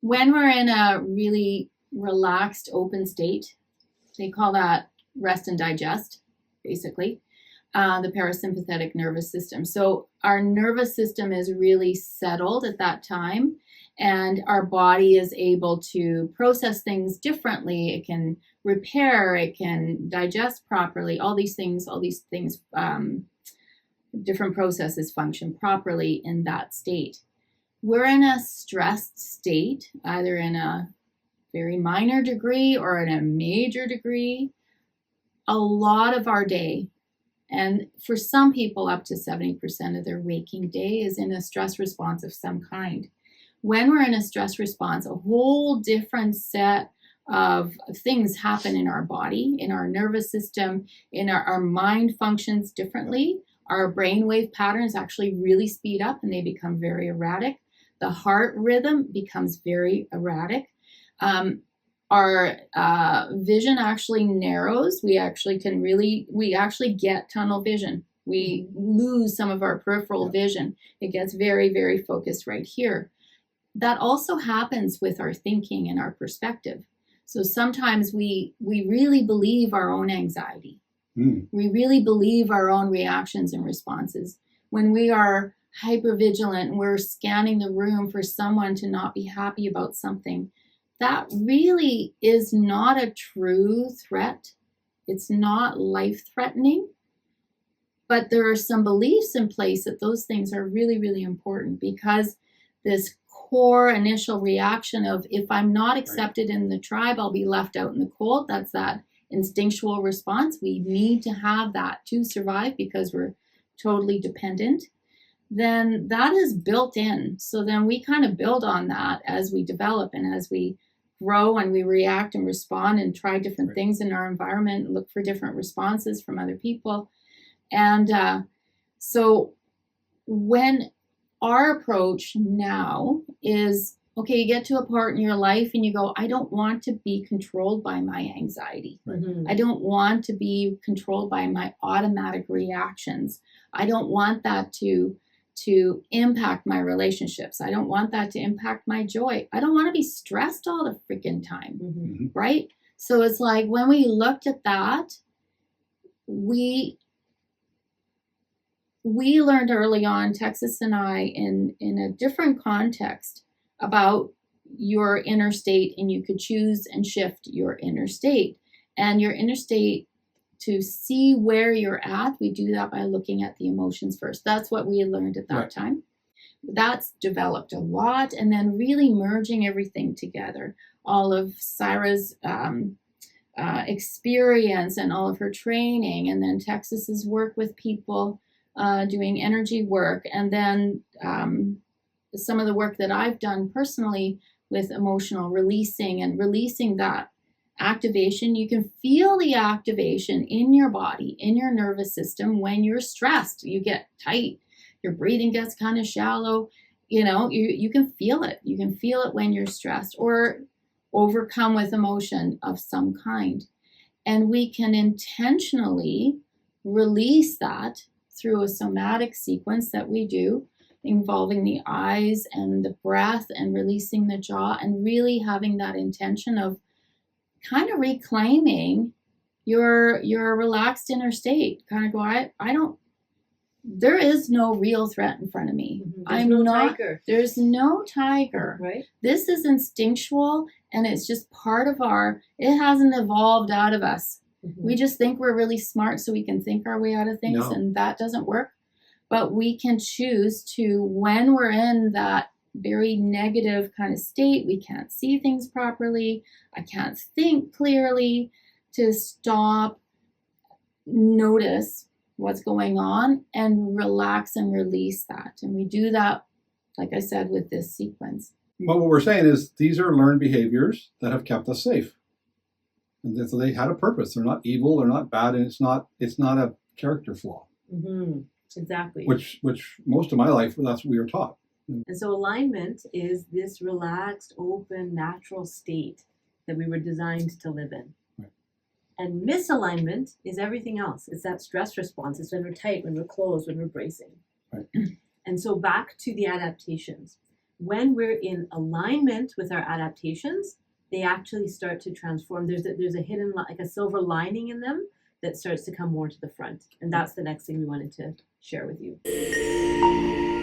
When we're in a really relaxed, open state, they call that rest and digest, basically, the parasympathetic nervous system. So our nervous system is really settled at that time, and our body is able to process things differently. It can repair, it can digest properly, all these things, different processes function properly in that state. We're in a stressed state, either in a very minor degree or in a major degree, a lot of our day, and for some people up to 70% of their waking day, is in a stress response of some kind. When we're in a stress response, a whole different set of things happen in our body, in our nervous system, in our mind functions differently. Our brainwave patterns actually really speed up and they become very erratic. The heart rhythm becomes very erratic. Our vision actually narrows. We actually get tunnel vision. We lose some of our peripheral vision. It gets very, very focused right here. That also happens with our thinking and our perspective. So sometimes we really believe our own anxiety. We really believe our own reactions and responses. When we are hypervigilant and we're scanning the room for someone to not be happy about something, that really is not a true threat. It's not life-threatening, but there are some beliefs in place that those things are really, really important, because this core initial reaction of, if I'm not accepted in the tribe, I'll be left out in the cold. That's that instinctual response. We need to have that to survive because we're totally dependent. Then that is built in. So then we kind of build on that as we develop and as we grow, and we react and respond and try different things in our environment and look for different responses from other people. And so when our approach now is, okay, you get to a part in your life and you go, I don't want to be controlled by my anxiety. I don't want to be controlled by my automatic reactions. I don't want that to impact my relationships. I don't want that to impact my joy. I don't want to be stressed all the freaking time, right? So it's like, when we looked at that, we learned early on, Texas and I, in a different context, about your inner state, and you could choose and shift your inner state. And your inner state, to see where you're at, we do that by looking at the emotions first. That's what we had learned at that time. That's developed a lot, and then really merging everything together. All of Syra's experience and all of her training, and then Texas's work with people doing energy work, and then some of the work that I've done personally with emotional releasing and releasing that activation. You can feel the activation in your body, in your nervous system. When you're stressed, you get tight, your breathing gets kind of shallow. You can feel it. You can feel it when you're stressed or overcome with emotion of some kind. And we can intentionally release that through a somatic sequence that we do, involving the eyes and the breath and releasing the jaw, and really having that intention of kind of reclaiming your relaxed inner state. Kind of go, there is no real threat in front of me. Tiger. There's no tiger. Right. This is instinctual, and it's just part of it hasn't evolved out of us. We just think we're really smart so we can think our way out of things, and that doesn't work. But we can choose to, when we're in that very negative kind of state, we can't see things properly, I can't think clearly, to stop, notice what's going on, and relax and release that. And we do that, like I said, with this sequence. But what we're saying is these are learned behaviors that have kept us safe. And so they had a purpose. They're not evil, they're not bad, and it's not a character flaw. Exactly. Which most of my life, that's what we were taught. And so alignment is this relaxed, open, natural state that we were designed to live in. Right. And misalignment is everything else. It's that stress response. It's when we're tight, when we're closed, when we're bracing. Right. And so back to the adaptations. when we're in alignment with our adaptations, they actually start to transform. There's a hidden, like a silver lining in them that starts to come more to the front. And that's the next thing we wanted to share with you.